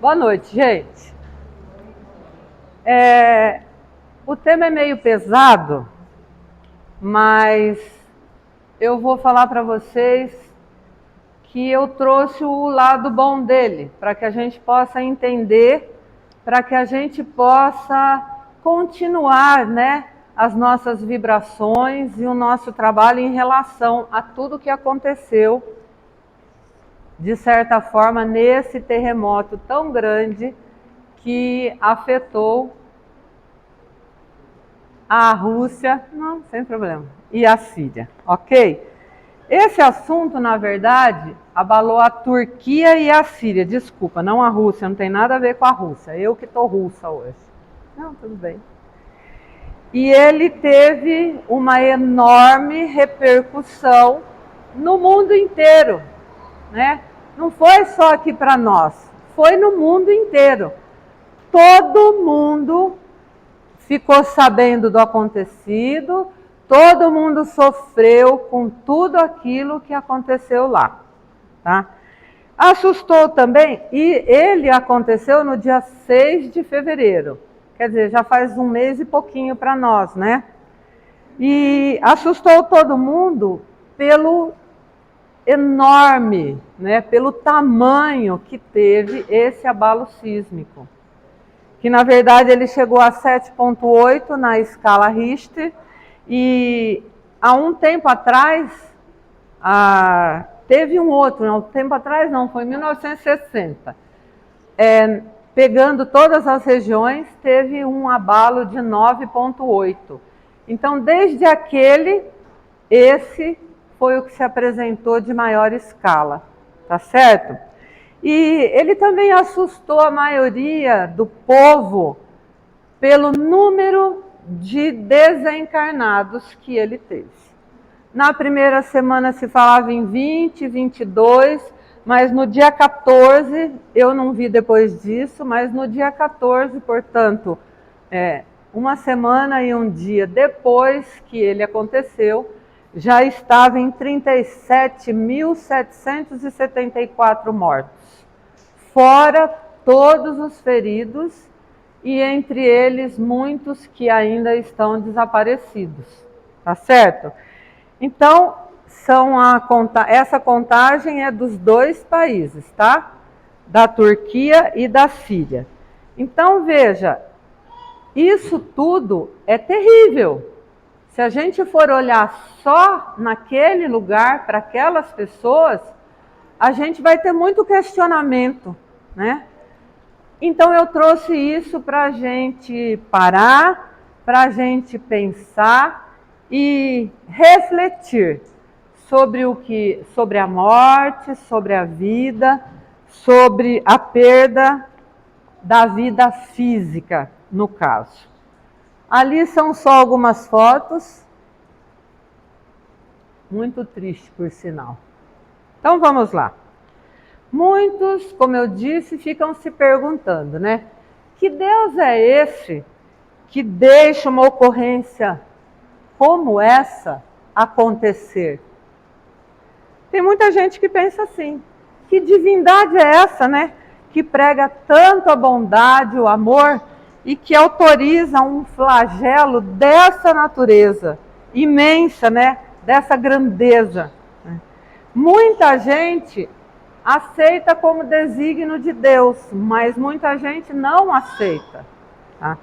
Boa noite, gente. O tema é meio pesado, mas eu vou falar para vocês que eu trouxe o lado bom dele, para que a gente possa entender, para que a gente possa continuar, as nossas vibrações e o nosso trabalho em relação a tudo que aconteceu, de certa forma, nesse terremoto tão grande que afetou a Rússia, não, sem problema, e a Síria, ok? Esse assunto, na verdade, abalou a Turquia e a Síria, desculpa, não a Rússia, não tem nada a ver com a Rússia, eu que estou russa hoje. Não, tudo bem. E ele teve uma enorme repercussão no mundo inteiro, né? Não foi só aqui para nós, foi no mundo inteiro. Todo mundo ficou sabendo do acontecido, todo mundo sofreu com tudo aquilo que aconteceu lá, tá? Assustou também, e ele aconteceu no dia 6 de fevereiro, quer dizer, já faz um mês e pouquinho para nós, né? E assustou todo mundo pelo enorme, pelo tamanho que teve esse abalo sísmico. Que na verdade ele chegou a 7,8 na escala Richter, e há um tempo atrás, teve um outro, não, tempo atrás não, foi em 1960, pegando todas as regiões, teve um abalo de 9,8. Então desde aquele, esse foi o que se apresentou de maior escala, tá certo? E ele também assustou a maioria do povo pelo número de desencarnados que ele teve. Na primeira semana se falava em 20, 22, mas no dia 14, eu não vi depois disso, mas no dia 14, portanto, uma semana e um dia depois que ele aconteceu, já estava em 37.774 mortos. Fora todos os feridos, e entre eles muitos que ainda estão desaparecidos, tá certo? Então, essa contagem é dos dois países, tá? Da Turquia e da Síria. Então, veja, isso tudo é terrível. Se a gente for olhar só naquele lugar, para aquelas pessoas, a gente vai ter muito questionamento, né? Então eu trouxe isso para a gente parar, para a gente pensar e refletir sobre a morte, sobre a vida, sobre a perda da vida física, no caso. Ali são só algumas fotos, muito triste por sinal. Então vamos lá. Muitos, como eu disse, ficam se perguntando, que Deus é esse que deixa uma ocorrência como essa acontecer? Tem muita gente que pensa assim, que divindade é essa, que prega tanto a bondade, o amor, e que autoriza um flagelo dessa natureza imensa, dessa grandeza. Muita gente aceita como desígnio de Deus, mas muita gente não aceita. Tá?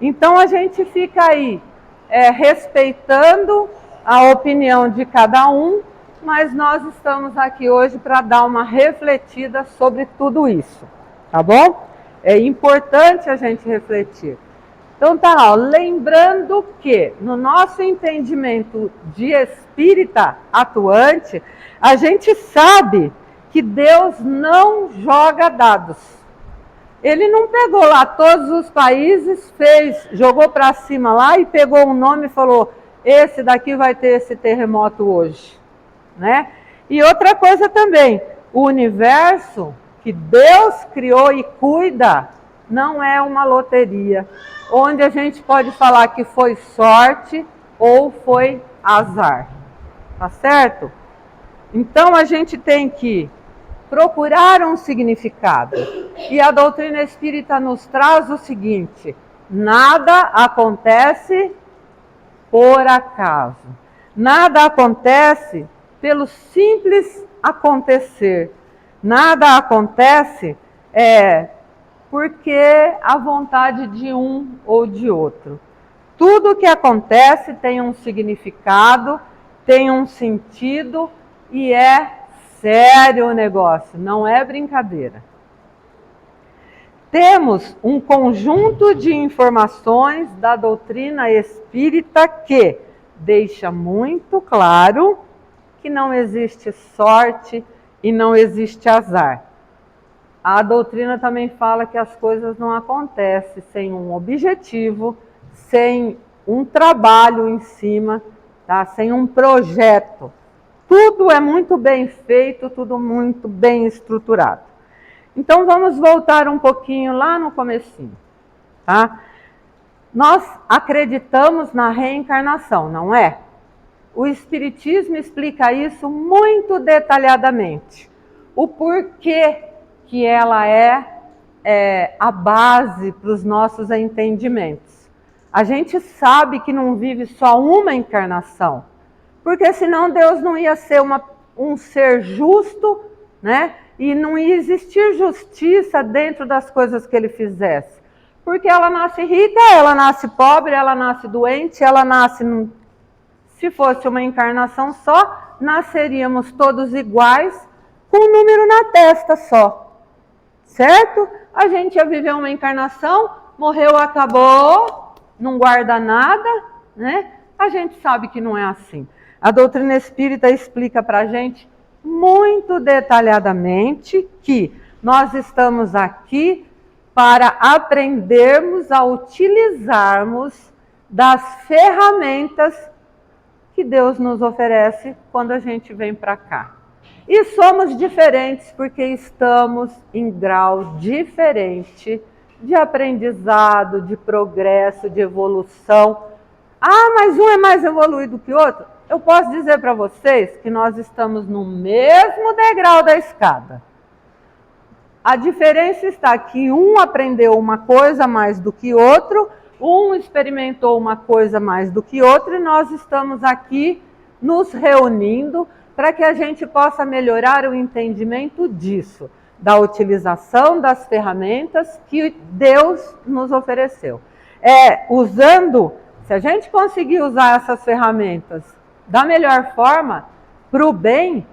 Então a gente fica aí respeitando a opinião de cada um, mas nós estamos aqui hoje para dar uma refletida sobre tudo isso, tá bom? É importante a gente refletir. Então tá lá, lembrando que no nosso entendimento de espírita atuante, a gente sabe que Deus não joga dados. Ele não pegou lá todos os países, jogou para cima lá e pegou um nome e falou, esse daqui vai ter esse terremoto hoje. E outra coisa também, o universo que Deus criou e cuida não é uma loteria, onde a gente pode falar que foi sorte ou foi azar. Tá certo? Então a gente tem que procurar um significado. E a doutrina espírita nos traz o seguinte: nada acontece por acaso. Nada acontece pelo simples acontecer. Nada acontece porque a vontade de um ou de outro. Tudo que acontece tem um significado, tem um sentido e é sério o negócio, não é brincadeira. Temos um conjunto de informações da doutrina espírita que deixa muito claro que não existe sorte e não existe azar. A doutrina também fala que as coisas não acontecem sem um objetivo, sem um trabalho em cima, tá? Sem um projeto. Tudo é muito bem feito, tudo muito bem estruturado. Então vamos voltar um pouquinho lá no comecinho, tá? Nós acreditamos na reencarnação, não é? O Espiritismo explica isso muito detalhadamente. O porquê que ela é a base para os nossos entendimentos. A gente sabe que não vive só uma encarnação, porque senão Deus não ia ser um ser justo, né? E não ia existir justiça dentro das coisas que ele fizesse. Porque ela nasce rica, ela nasce pobre, ela nasce doente, ela nasce... Se fosse uma encarnação só, nasceríamos todos iguais, com um número na testa só. Certo? A gente ia viver uma encarnação, morreu, acabou, não guarda nada, né? A gente sabe que não é assim. A doutrina espírita explica para a gente muito detalhadamente que nós estamos aqui para aprendermos a utilizarmos das ferramentas que Deus nos oferece quando a gente vem para cá. E somos diferentes porque estamos em grau diferente de aprendizado, de progresso, de evolução. Ah, mas um é mais evoluído que o outro? Eu posso dizer para vocês que nós estamos no mesmo degrau da escada. A diferença está que um aprendeu uma coisa mais do que outro, um experimentou uma coisa mais do que outro, e nós estamos aqui nos reunindo para que a gente possa melhorar o entendimento disso, da utilização das ferramentas que Deus nos ofereceu. Se a gente conseguir usar essas ferramentas da melhor forma, para o bem,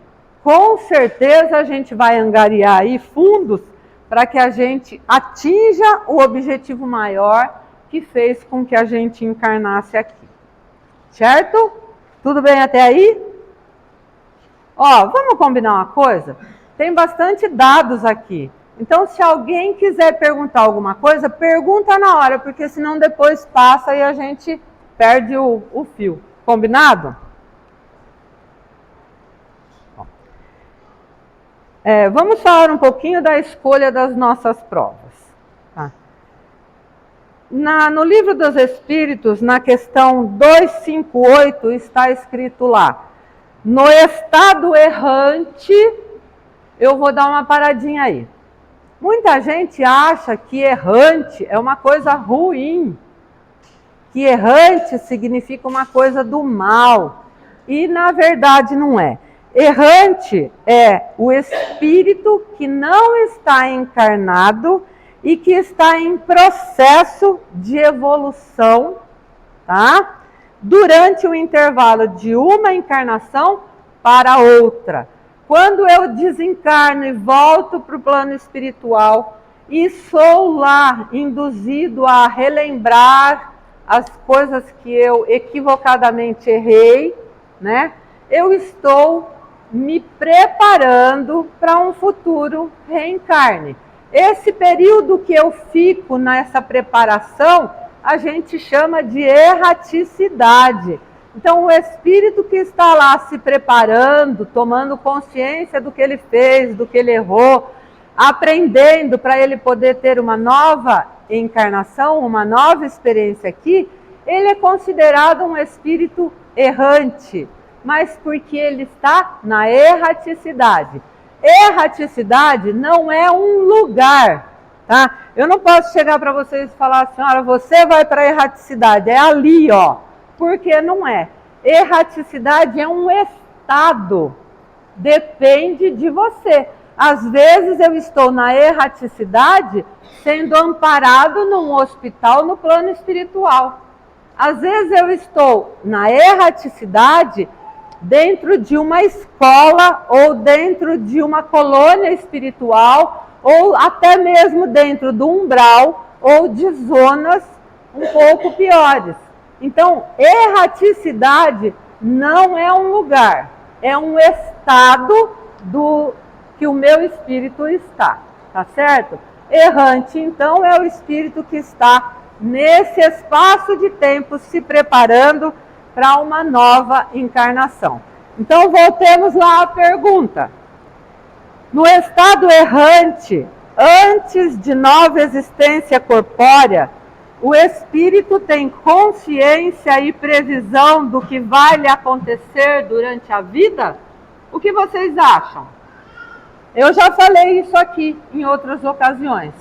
com certeza a gente vai angariar aí fundos para que a gente atinja o objetivo maior que fez com que a gente encarnasse aqui. Certo? Tudo bem até aí? Ó, vamos combinar uma coisa? Tem bastante dados aqui. Então, se alguém quiser perguntar alguma coisa, pergunta na hora, porque senão depois passa e a gente perde o fio. Combinado? Vamos falar um pouquinho da escolha das nossas provas. Tá? No Livro dos Espíritos, na questão 258, está escrito lá: no estado errante, eu vou dar uma paradinha aí. Muita gente acha que errante é uma coisa ruim, que errante significa uma coisa do mal, e na verdade não é. Errante é o espírito que não está encarnado e que está em processo de evolução, tá? Durante o intervalo de uma encarnação para outra. Quando eu desencarno e volto para o plano espiritual e sou lá induzido a relembrar as coisas que eu equivocadamente errei, né? Eu estou me preparando para um futuro reencarne. Esse período que eu fico nessa preparação, a gente chama de erraticidade. Então, o espírito que está lá se preparando, tomando consciência do que ele fez, do que ele errou, aprendendo para ele poder ter uma nova encarnação, uma nova experiência aqui, ele é considerado um espírito errante, mas porque ele está na erraticidade. erraticidade não é um lugar, tá? Eu não posso chegar para vocês e falar assim, olha, você vai para a erraticidade, é ali, ó. Porque não é. Erraticidade é um estado, depende de você. Às vezes eu estou na erraticidade sendo amparado num hospital no plano espiritual. Às vezes eu estou na erraticidade dentro de uma escola ou dentro de uma colônia espiritual ou até mesmo dentro do umbral ou de zonas um pouco piores. Então, erraticidade não é um lugar, é um estado do que o meu espírito está, tá certo? Errante, então, é o espírito que está nesse espaço de tempo se preparando para uma nova encarnação. Então, voltemos lá à pergunta. No estado errante, antes de nova existência corpórea, o espírito tem consciência e previsão do que vai lhe acontecer durante a vida? O que vocês acham? Eu já falei isso aqui em outras ocasiões,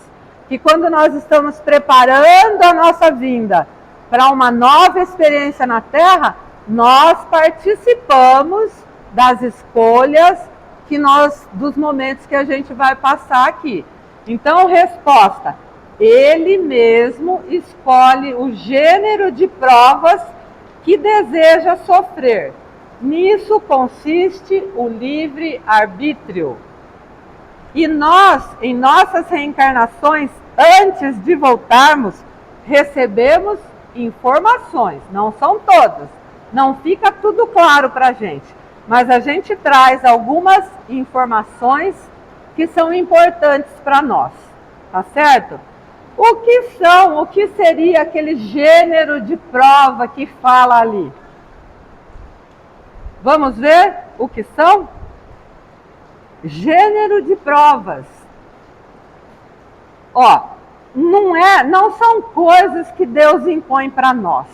que quando nós estamos preparando a nossa vinda para uma nova experiência na Terra, nós participamos das escolhas dos momentos que a gente vai passar aqui. Então, resposta, ele mesmo escolhe o gênero de provas que deseja sofrer. Nisso consiste o livre-arbítrio. E nós, em nossas reencarnações, antes de voltarmos, recebemos informações, não são todas, não fica tudo claro para a gente, mas a gente traz algumas informações que são importantes para nós, tá certo? O que seria aquele gênero de prova que fala ali? Vamos ver o que são? Gênero de provas. Ó, não são coisas que Deus impõe para nós,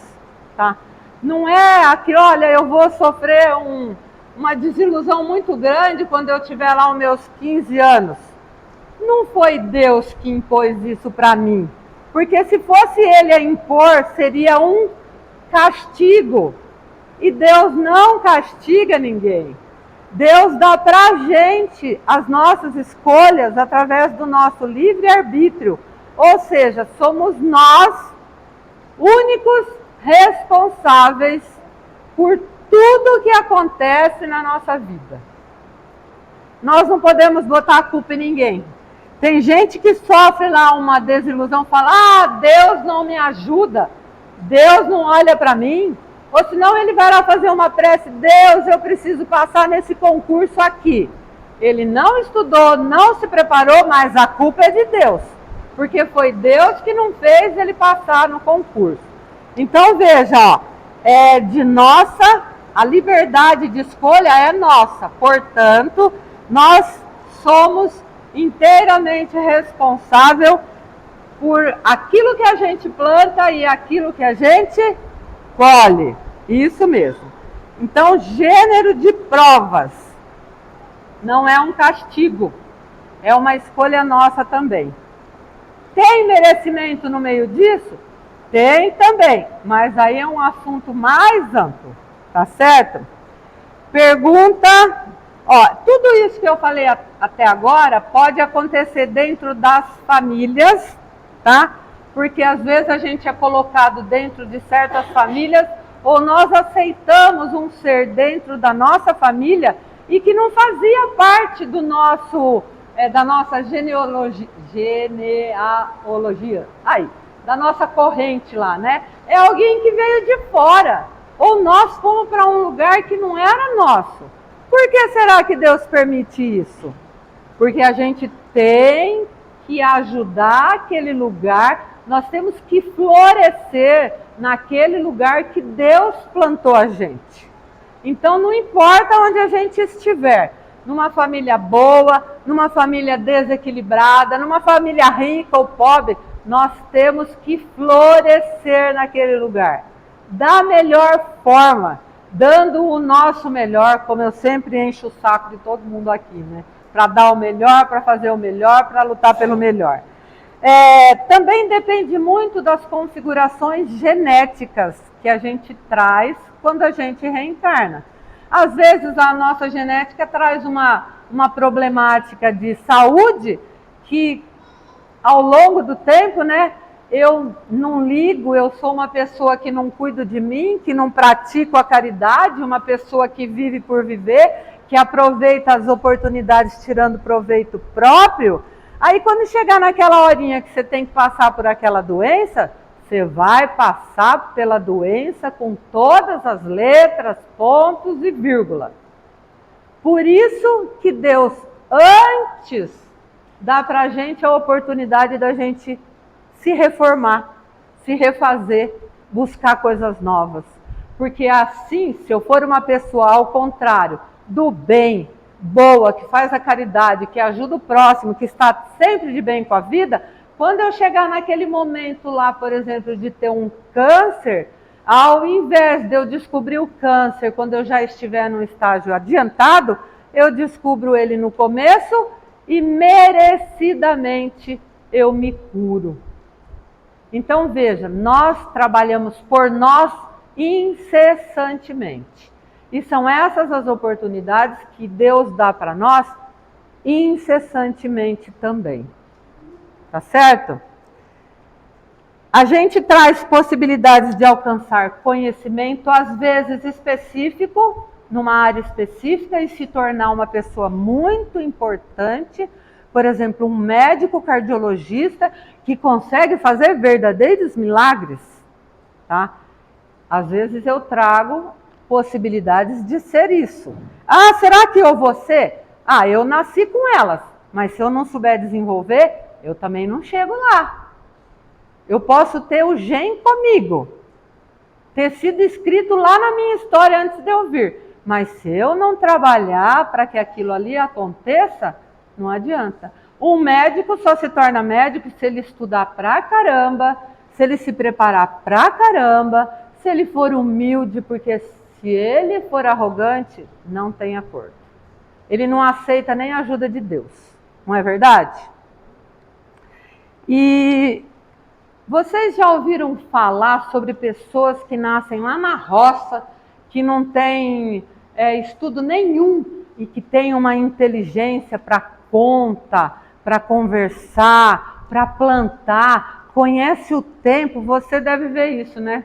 tá? Não é aqui, olha, eu vou sofrer uma desilusão muito grande quando eu tiver lá os meus 15 anos. Não foi Deus que impôs isso para mim, porque se fosse Ele a impor, seria um castigo. E Deus não castiga ninguém. Deus dá para a gente as nossas escolhas através do nosso livre-arbítrio. Ou seja, somos nós únicos responsáveis por tudo que acontece na nossa vida. Nós não podemos botar a culpa em ninguém. Tem gente que sofre lá uma desilusão, fala, Deus não me ajuda, Deus não olha para mim. Ou senão ele vai lá fazer uma prece, Deus, eu preciso passar nesse concurso aqui. Ele não estudou, não se preparou, mas a culpa é de Deus. Porque foi Deus que não fez ele passar no concurso. Então veja, ó, a liberdade de escolha é nossa. Portanto, nós somos inteiramente responsáveis por aquilo que a gente planta e aquilo que a gente colhe, isso mesmo. Então, gênero de provas não é um castigo, é uma escolha nossa também. Tem merecimento no meio disso? Tem também, mas aí é um assunto mais amplo, tá certo? Pergunta, ó, tudo isso que eu falei até agora pode acontecer dentro das famílias, tá? Porque às vezes a gente é colocado dentro de certas famílias ou nós aceitamos um ser dentro da nossa família e que não fazia parte do da nossa genealogia, da nossa corrente lá, né? É alguém que veio de fora, ou nós fomos para um lugar que não era nosso. Por que será que Deus permite isso? Porque a gente tem que ajudar aquele lugar, nós temos que florescer naquele lugar que Deus plantou a gente. Então não importa onde a gente estiver, numa família boa, numa família desequilibrada, numa família rica ou pobre, nós temos que florescer naquele lugar, da melhor forma, dando o nosso melhor, como eu sempre encho o saco de todo mundo aqui, né? para dar o melhor, para fazer o melhor, para lutar pelo melhor. Também depende muito das configurações genéticas que a gente traz quando a gente reencarna. Às vezes a nossa genética traz uma problemática de saúde que ao longo do tempo, né, eu não ligo, eu sou uma pessoa que não cuido de mim, que não pratico a caridade, uma pessoa que vive por viver, que aproveita as oportunidades tirando proveito próprio. Aí quando chegar naquela horinha que você tem que passar por aquela doença, você vai passar pela doença com todas as letras, pontos e vírgula. Por isso que Deus, antes, dá para a gente a oportunidade da gente se reformar, se refazer, buscar coisas novas. Porque assim, se eu for uma pessoa ao contrário, do bem, boa, que faz a caridade, que ajuda o próximo, que está sempre de bem com a vida, quando eu chegar naquele momento lá, por exemplo, de ter um câncer, ao invés de eu descobrir o câncer quando eu já estiver num estágio adiantado, eu descubro ele no começo e merecidamente eu me curo. Então veja, nós trabalhamos por nós incessantemente. E são essas as oportunidades que Deus dá para nós incessantemente também. Tá certo? A gente traz possibilidades de alcançar conhecimento, às vezes específico, numa área específica, e se tornar uma pessoa muito importante. Por exemplo, um médico cardiologista que consegue fazer verdadeiros milagres. Tá? Às vezes eu trago possibilidades de ser isso. Ah, será que eu vou ser? Ah, eu nasci com elas, mas se eu não souber desenvolver, eu também não chego lá. Eu posso ter o gene comigo, ter sido escrito lá na minha história antes de eu vir, mas se eu não trabalhar para que aquilo ali aconteça, não adianta. Um médico só se torna médico se ele estudar pra caramba, se ele se preparar pra caramba, se ele for humilde, porque se ele for arrogante, não tem acordo. Ele não aceita nem a ajuda de Deus, não é verdade? E vocês já ouviram falar sobre pessoas que nascem lá na roça, que não têm estudo nenhum e que têm uma inteligência para conta, para conversar, para plantar, conhece o tempo? Você deve ver isso, né?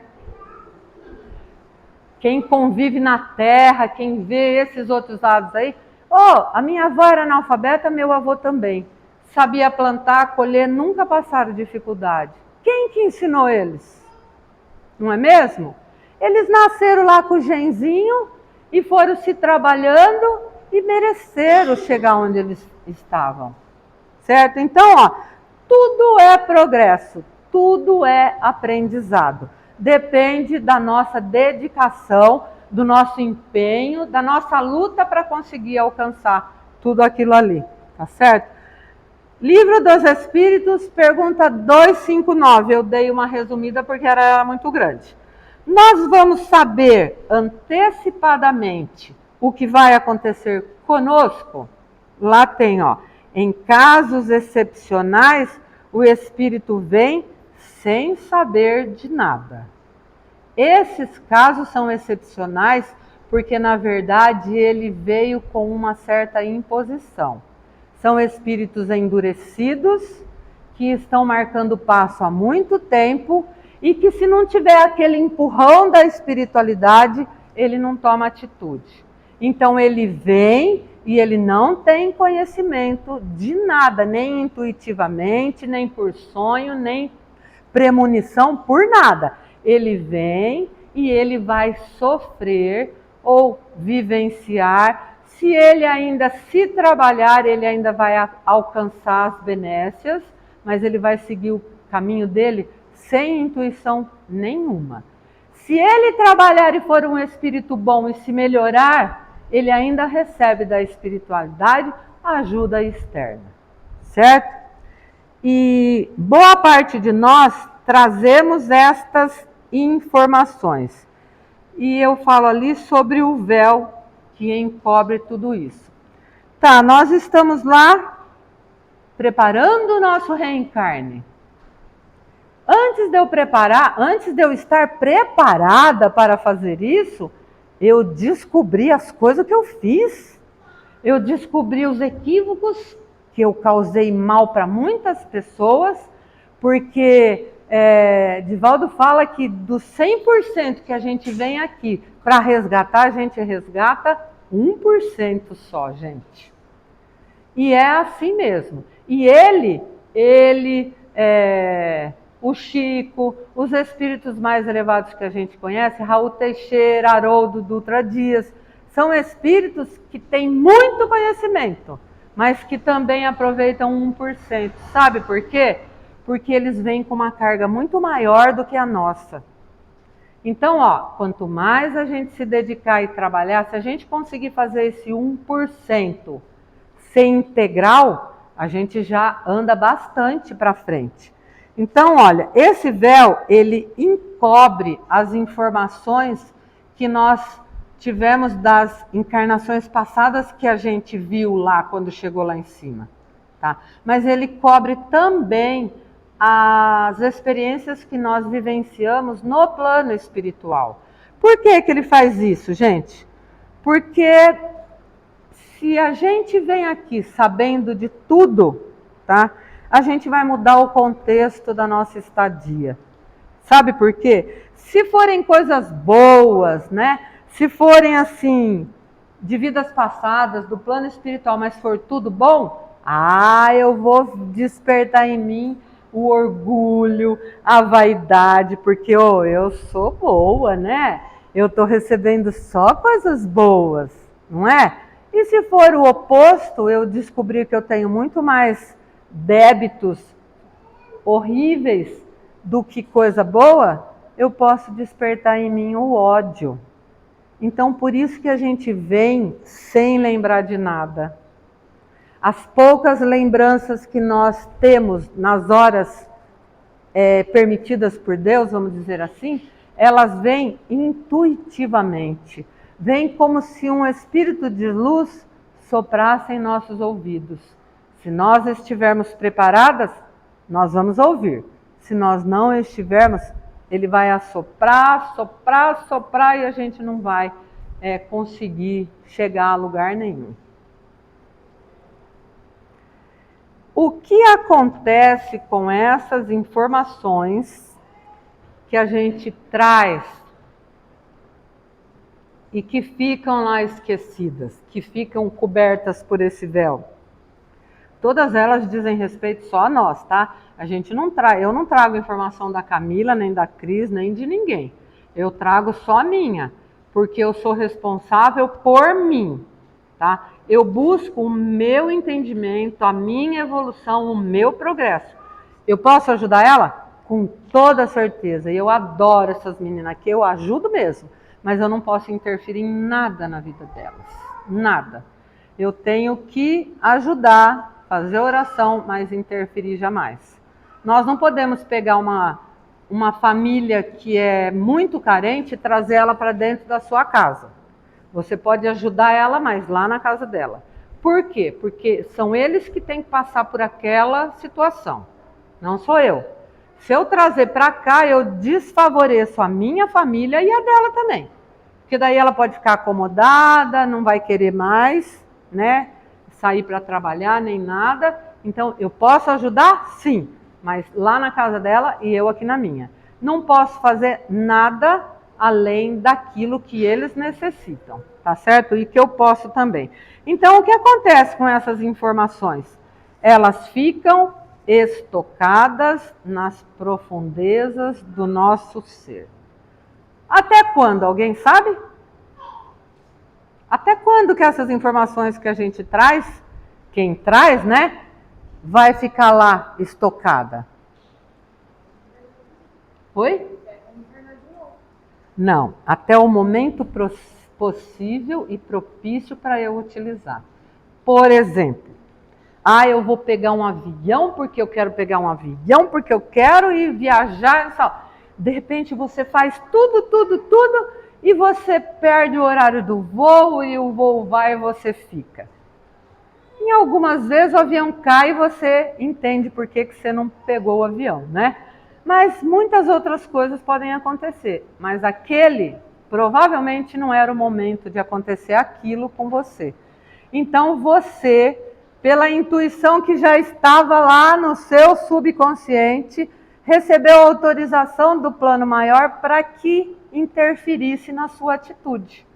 Quem convive na terra, quem vê esses outros lados aí. A minha avó era analfabeta, meu avô também. Sabia plantar, colher, nunca passaram dificuldade. Quem que ensinou eles? Não é mesmo? Eles nasceram lá com o genzinho e foram se trabalhando e mereceram chegar onde eles estavam. Certo? Então, tudo é progresso, tudo é aprendizado. Depende da nossa dedicação, do nosso empenho, da nossa luta para conseguir alcançar tudo aquilo ali. Tá certo? Livro dos Espíritos, pergunta 259. Eu dei uma resumida porque era muito grande. Nós vamos saber antecipadamente o que vai acontecer conosco? Lá tem, em casos excepcionais, o Espírito vem sem saber de nada. Esses casos são excepcionais porque, na verdade, ele veio com uma certa imposição. São espíritos endurecidos, que estão marcando passo há muito tempo e que, se não tiver aquele empurrão da espiritualidade, ele não toma atitude. Então ele vem e ele não tem conhecimento de nada, nem intuitivamente, nem por sonho, nem premonição, por nada. Ele vem e ele vai sofrer ou vivenciar. Se ele ainda se trabalhar, ele ainda vai alcançar as benécias, mas ele vai seguir o caminho dele sem intuição nenhuma. Se ele trabalhar e for um espírito bom e se melhorar, ele ainda recebe da espiritualidade ajuda externa, certo? E boa parte de nós trazemos estas informações. E eu falo ali sobre o véu que encobre tudo isso. Tá, nós estamos lá preparando o nosso reencarne. Antes de eu estar preparada para fazer isso, eu descobri as coisas que eu fiz. Eu descobri os equívocos que eu causei mal para muitas pessoas, porque Divaldo fala que dos 100% que a gente vem aqui para resgatar, a gente resgata 1% só, gente. E é assim mesmo. E o Chico, os espíritos mais elevados que a gente conhece, Raul Teixeira, Haroldo Dutra Dias, são espíritos que têm muito conhecimento, mas que também aproveitam 1%. Sabe por quê? Porque eles vêm com uma carga muito maior do que a nossa. Então, quanto mais a gente se dedicar e trabalhar, se a gente conseguir fazer esse 1% ser integral, a gente já anda bastante para frente. Então, olha, esse véu, ele encobre as informações que nós tivemos das encarnações passadas que a gente viu lá quando chegou lá em cima, tá? Mas ele cobre também as experiências que nós vivenciamos no plano espiritual. Por que que ele faz isso, gente? Porque se a gente vem aqui sabendo de tudo, tá? A gente vai mudar o contexto da nossa estadia. Sabe por quê? Se forem coisas boas, né? Se forem assim, de vidas passadas, do plano espiritual, mas for tudo bom, eu vou despertar em mim o orgulho, a vaidade, porque eu sou boa, né? Eu estou recebendo só coisas boas, não é? E se for o oposto, eu descobrir que eu tenho muito mais débitos horríveis do que coisa boa, eu posso despertar em mim o ódio. Então, por isso que a gente vem sem lembrar de nada. As poucas lembranças que nós temos nas horas permitidas por Deus, vamos dizer assim, elas vêm intuitivamente. Vem como se um espírito de luz soprasse em nossos ouvidos. Se nós estivermos preparadas, nós vamos ouvir. Se nós não estivermos, ele vai assoprar, soprar, soprar e a gente não vai conseguir chegar a lugar nenhum. O que acontece com essas informações que a gente traz e que ficam lá esquecidas, que ficam cobertas por esse véu? Todas elas dizem respeito só a nós, tá? Eu não trago informação da Camila, nem da Cris, nem de ninguém. Eu trago só a minha, porque eu sou responsável por mim, tá? Eu busco o meu entendimento, a minha evolução, o meu progresso. Eu posso ajudar ela? Com toda certeza. E eu adoro essas meninas aqui, eu ajudo mesmo. Mas eu não posso interferir em nada na vida delas. Nada. Eu tenho que ajudar, fazer oração, mas interferir jamais. Nós não podemos pegar uma família que é muito carente e trazer ela para dentro da sua casa. Você pode ajudar ela, mas lá na casa dela. Por quê? Porque são eles que têm que passar por aquela situação, não sou eu. Se eu trazer para cá, eu desfavoreço a minha família e a dela também. Porque daí ela pode ficar acomodada, não vai querer mais, né, sair para trabalhar nem nada. Então, eu posso ajudar? Sim, mas lá na casa dela e eu aqui na minha. Não posso fazer nada além daquilo que eles necessitam, tá certo? E que eu posso também. Então, o que acontece com essas informações? Elas ficam estocadas nas profundezas do nosso ser. Até quando? Alguém sabe? Até quando que essas informações que a gente traz, quem traz, né, vai ficar lá estocada? Oi? Não, até o momento possível e propício para eu utilizar. Por exemplo, eu vou pegar um avião porque eu quero pegar um avião, porque eu quero ir viajar. De repente você faz tudo, e você perde o horário do voo e o voo vai e você fica. Em algumas vezes o avião cai e você entende por que você não pegou o avião, né? Mas muitas outras coisas podem acontecer. Mas aquele provavelmente não era o momento de acontecer aquilo com você. Então você, pela intuição que já estava lá no seu subconsciente, recebeu a autorização do plano maior para que interferisse na sua atitude.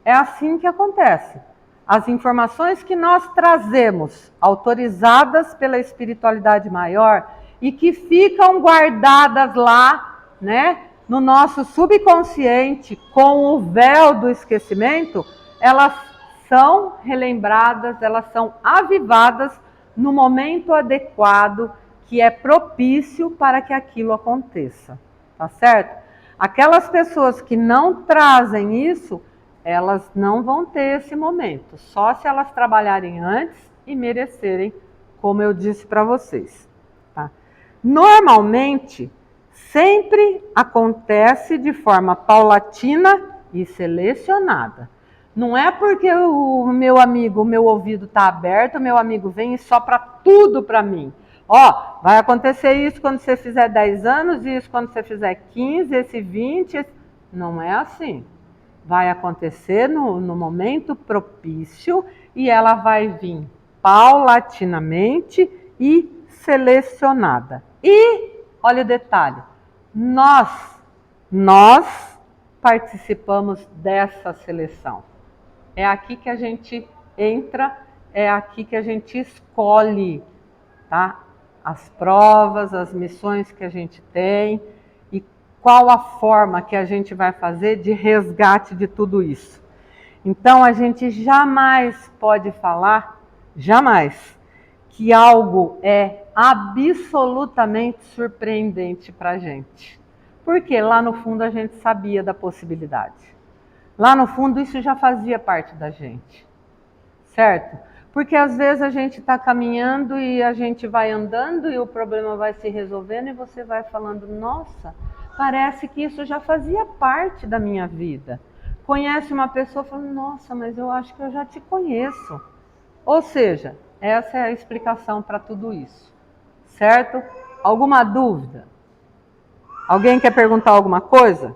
É assim que acontece. As informações que nós trazemos, autorizadas pela espiritualidade maior e que ficam guardadas lá, né, no nosso subconsciente com o véu do esquecimento, elas são relembradas, elas são avivadas no momento adequado que é propício para que aquilo aconteça, tá certo? Aquelas pessoas que não trazem isso, elas não vão ter esse momento, só se elas trabalharem antes e merecerem, como eu disse para vocês. Tá? Normalmente, sempre acontece de forma paulatina e selecionada. Não é porque o meu amigo, o meu ouvido está aberto, o meu amigo vem e sopra tudo para mim. Ó, vai acontecer isso quando você fizer 10 anos, isso quando você fizer 15, esse 20. Não é assim. Vai acontecer no momento propício e ela vai vir paulatinamente e selecionada. E, olha o detalhe, nós participamos dessa seleção. É aqui que a gente entra, é aqui que a gente escolhe, tá? As provas, as missões que a gente tem e qual a forma que a gente vai fazer de resgate de tudo isso. Então a gente jamais pode falar, jamais, que algo é absolutamente surpreendente para a gente. Porque lá no fundo a gente sabia da possibilidade. Lá no fundo isso já fazia parte da gente, certo? Porque às vezes a gente está caminhando e a gente vai andando e o problema vai se resolvendo e você vai falando, nossa, parece que isso já fazia parte da minha vida. Conhece uma pessoa falando, nossa, mas eu acho que eu já te conheço. Ou seja, essa é a explicação para tudo isso, certo? Alguma dúvida? Alguém quer perguntar alguma coisa?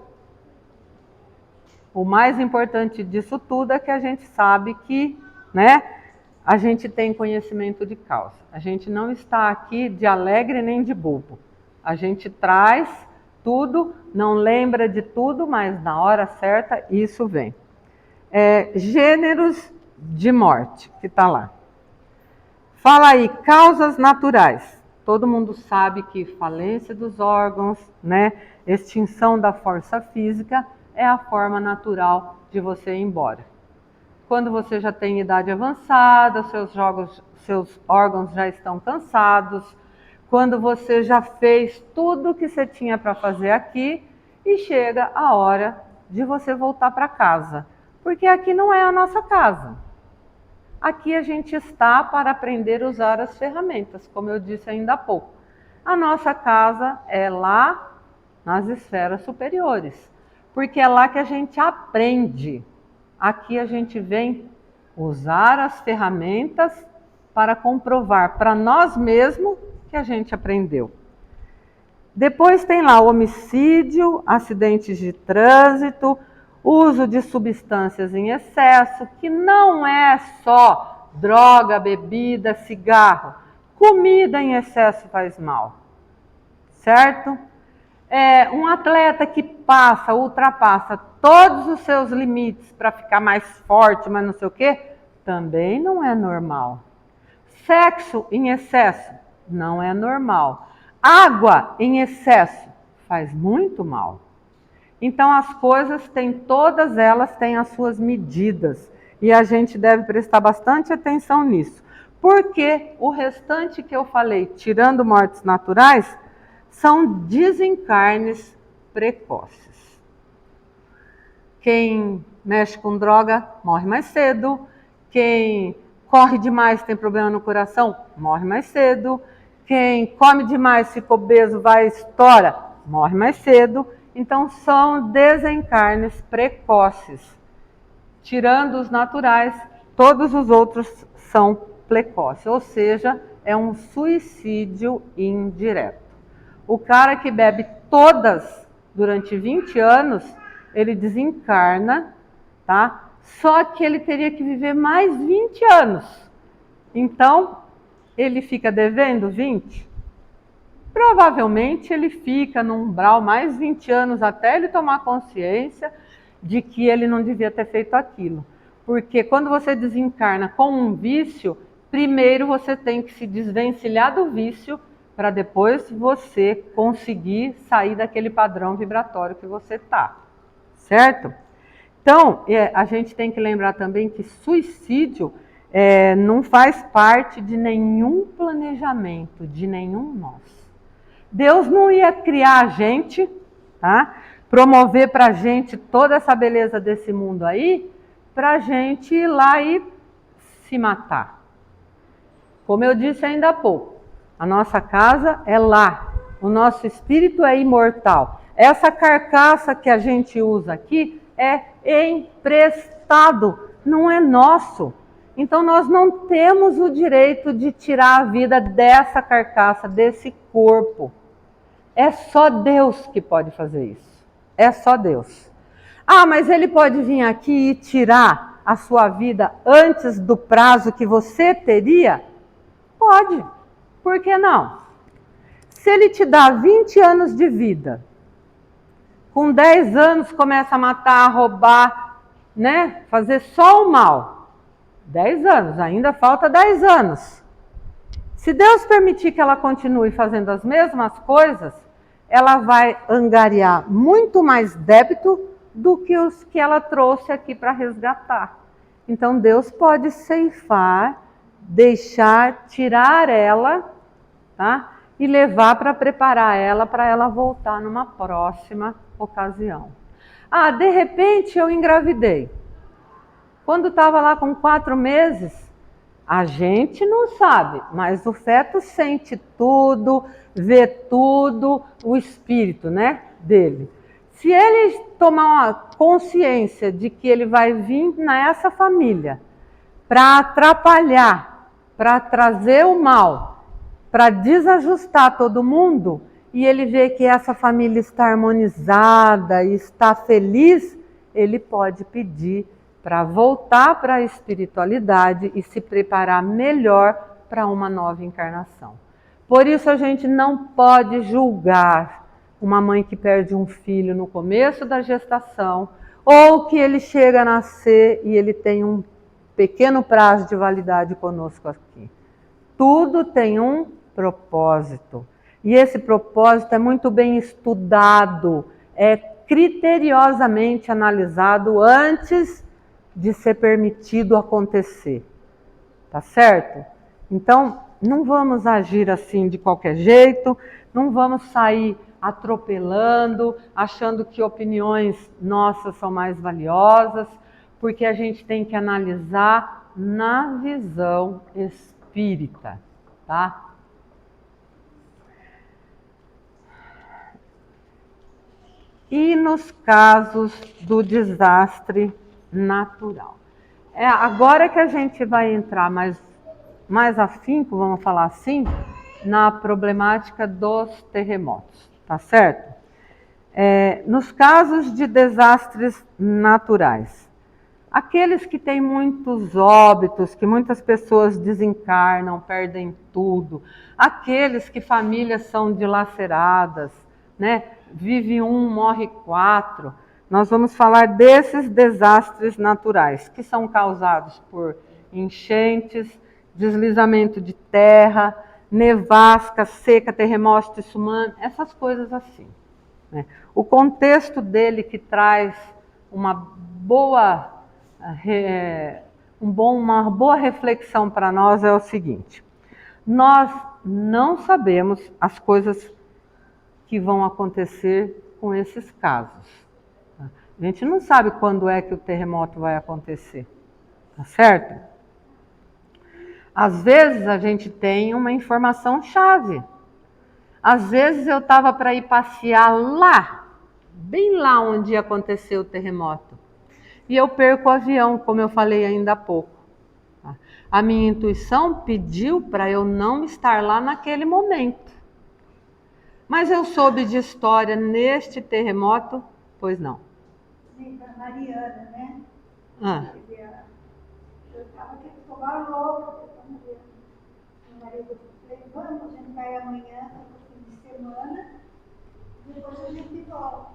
O mais importante disso tudo é que a gente sabe que, né, a gente tem conhecimento de causa. A gente não está aqui de alegre nem de bobo. A gente traz tudo, não lembra de tudo, mas na hora certa isso vem. Gêneros de morte, que está lá. Fala aí, causas naturais. Todo mundo sabe que falência dos órgãos, né, extinção da força física é a forma natural de você ir embora. Quando você já tem idade avançada, seus órgãos já estão cansados, quando você já fez tudo o que você tinha para fazer aqui e chega a hora de você voltar para casa. Porque aqui não é a nossa casa. Aqui a gente está para aprender a usar as ferramentas, como eu disse ainda há pouco. A nossa casa é lá nas esferas superiores, porque é lá que a gente aprende. Aqui a gente vem usar as ferramentas para comprovar para nós mesmos que a gente aprendeu. Depois tem lá homicídio, acidentes de trânsito, uso de substâncias em excesso, que não é só droga, bebida, cigarro. Comida em excesso faz mal, certo? Um atleta que ultrapassa todos os seus limites para ficar mais forte, mas não sei o quê, também não é normal. Sexo em excesso não é normal. Água em excesso faz muito mal. Então as coisas todas elas têm as suas medidas e a gente deve prestar bastante atenção nisso. Porque o restante que eu falei, tirando mortes naturais, são desencarnes precoces. Quem mexe com droga morre mais cedo, quem corre demais, tem problema no coração, morre mais cedo, quem come demais, fica obeso, estoura, morre mais cedo. Então são desencarnes precoces. Tirando os naturais, todos os outros são precoce, ou seja, é um suicídio indireto. O cara que bebe todas durante 20 anos, ele desencarna, tá? Só que ele teria que viver mais 20 anos. Então, ele fica devendo 20? Provavelmente ele fica num umbral mais 20 anos até ele tomar consciência de que ele não devia ter feito aquilo. Porque quando você desencarna com um vício, primeiro você tem que se desvencilhar do vício para depois você conseguir sair daquele padrão vibratório que você está, certo? Então, a gente tem que lembrar também que suicídio não faz parte de nenhum planejamento, de nenhum nós. Deus não ia criar a gente, tá? Promover para a gente toda essa beleza desse mundo aí, para a gente ir lá e se matar. Como eu disse ainda há pouco, a nossa casa é lá, o nosso espírito é imortal. Essa carcaça que a gente usa aqui é emprestado, não é nosso. Então nós não temos o direito de tirar a vida dessa carcaça, desse corpo. É só Deus que pode fazer isso. É só Deus. Ah, mas ele pode vir aqui e tirar a sua vida antes do prazo que você teria? Pode. Por que não? Se ele te dá 20 anos de vida, com 10 anos começa a matar, a roubar, né? Fazer só o mal. 10 anos, ainda falta 10 anos. Se Deus permitir que ela continue fazendo as mesmas coisas, ela vai angariar muito mais débito do que os que ela trouxe aqui para resgatar. Então Deus pode ceifar, deixar, tirar ela, tá? E levar para preparar ela para ela voltar numa próxima ocasião. Ah, de repente eu engravidei. Quando estava lá com 4 meses, a gente não sabe, mas o feto sente tudo, vê tudo, o espírito, né, dele. Se ele tomar uma consciência de que ele vai vir nessa família para atrapalhar, para trazer o mal, para desajustar todo mundo, e ele vê que essa família está harmonizada e está feliz, ele pode pedir para voltar para a espiritualidade e se preparar melhor para uma nova encarnação. Por isso a gente não pode julgar uma mãe que perde um filho no começo da gestação, ou que ele chega a nascer e ele tem um pequeno prazo de validade conosco aqui. Tudo tem um propósito. E esse propósito é muito bem estudado, é criteriosamente analisado antes de ser permitido acontecer. Tá certo? Então, não vamos agir assim de qualquer jeito, não vamos sair atropelando, achando que opiniões nossas são mais valiosas, porque a gente tem que analisar na visão espírita, tá? E nos casos do desastre natural. Agora que a gente vai entrar mais afinco, vamos falar assim, na problemática dos terremotos, tá certo? Nos casos de desastres naturais, aqueles que têm muitos óbitos, que muitas pessoas desencarnam, perdem tudo, aqueles que famílias são dilaceradas, né? Vive um, morre 4. Nós vamos falar desses desastres naturais, que são causados por enchentes, deslizamento de terra, nevasca, seca, terremoto tsunami, essas coisas assim, né? O contexto dele que traz uma boa reflexão para nós é o seguinte: nós não sabemos as coisas que vão acontecer com esses casos. A gente não sabe quando é que o terremoto vai acontecer, tá certo? Às vezes a gente tem uma informação chave. Às vezes eu estava para ir passear lá, bem lá onde aconteceu o terremoto. E eu perco o avião, como eu falei ainda há pouco. A minha intuição pediu para eu não estar lá naquele momento. Mas eu soube de história neste terremoto? Pois não. Sim, para Mariana, né? Eu estava aqui com o louco, meu marido falou, vamos, a gente vai amanhã, no fim de semana, depois a gente volta.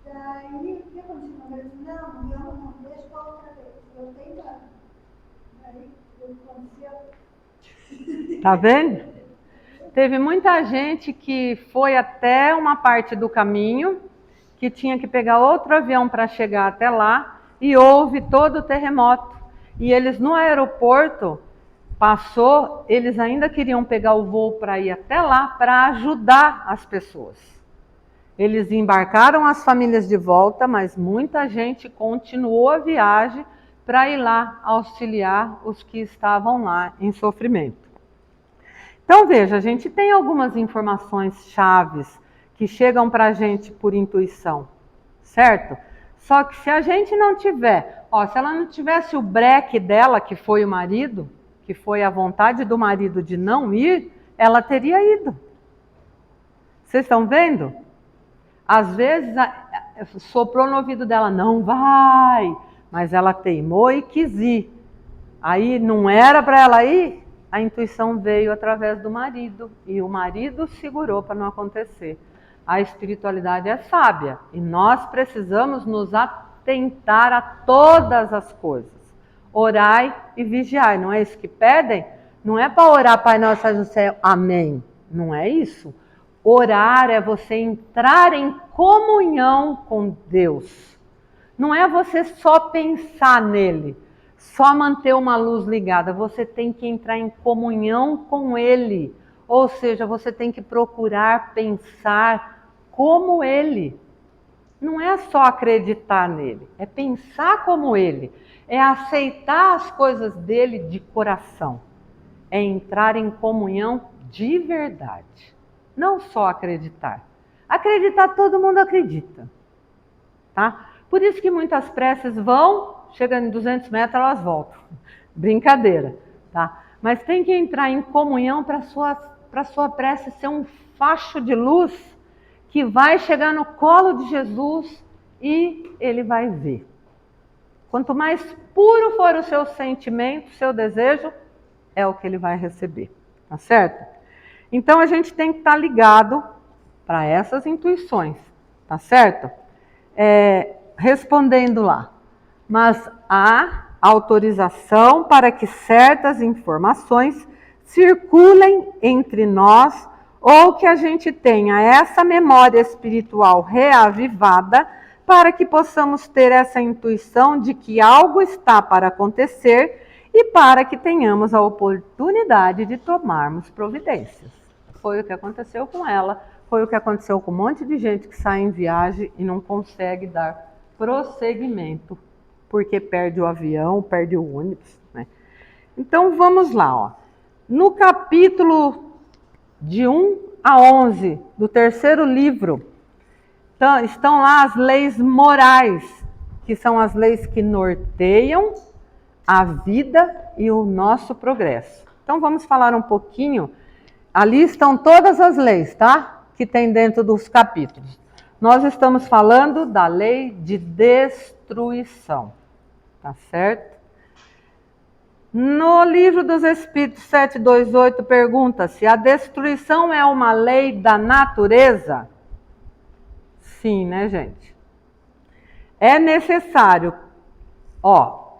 Daí, o que aconteceu? Ele disse, não, deixa para outra vez. Eu tenho ano. Daí, o que aconteceu? Tá vendo? Teve muita gente que foi até uma parte do caminho, que tinha que pegar outro avião para chegar até lá, e houve todo o terremoto. E eles no aeroporto, eles ainda queriam pegar o voo para ir até lá, para ajudar as pessoas. Eles embarcaram as famílias de volta, mas muita gente continuou a viagem para ir lá auxiliar os que estavam lá em sofrimento. Então veja, a gente tem algumas informações chaves que chegam para a gente por intuição, certo? Só que se a gente não tiver, se ela não tivesse o breque dela, que foi o marido, que foi a vontade do marido de não ir, ela teria ido. Vocês estão vendo? Às vezes soprou no ouvido dela, não vai, mas ela teimou e quis ir. Aí não era para ela ir, a intuição veio através do marido e o marido segurou para não acontecer. A espiritualidade é sábia e nós precisamos nos atentar a todas as coisas. Orai e vigiai, não é isso que pedem? Não é para orar, Pai Nosso que estás no céu, amém. Não é isso. Orar é você entrar em comunhão com Deus. Não é você só pensar nele, só manter uma luz ligada. Você tem que entrar em comunhão com ele. Ou seja, você tem que procurar pensar como ele. Não é só acreditar nele, é pensar como ele. É aceitar as coisas dele de coração. É entrar em comunhão de verdade. Não só acreditar. Acreditar, todo mundo acredita. Tá? Por isso que muitas preces chegando em 200 metros, elas voltam. Brincadeira. Tá? Mas tem que entrar em comunhão para a sua prece ser um facho de luz que vai chegar no colo de Jesus e ele vai ver. Quanto mais puro for o seu sentimento, o seu desejo, é o que ele vai receber. Tá certo? Então a gente tem que estar ligado para essas intuições, tá certo? Respondendo lá, mas há autorização para que certas informações circulem entre nós ou que a gente tenha essa memória espiritual reavivada para que possamos ter essa intuição de que algo está para acontecer e para que tenhamos a oportunidade de tomarmos providências. Foi o que aconteceu com ela, foi o que aconteceu com um monte de gente que sai em viagem e não consegue dar prosseguimento, porque perde o avião, perde o ônibus, né? Então vamos lá, no capítulo de 1 a 11 do terceiro livro, estão lá as leis morais, que são as leis que norteiam a vida e o nosso progresso. Então vamos falar um pouquinho. Ali estão todas as leis, tá? Que tem dentro dos capítulos. Nós estamos falando da lei de destruição, tá certo? No livro dos Espíritos 728 pergunta-se: a destruição é uma lei da natureza? Sim, né, gente? É necessário.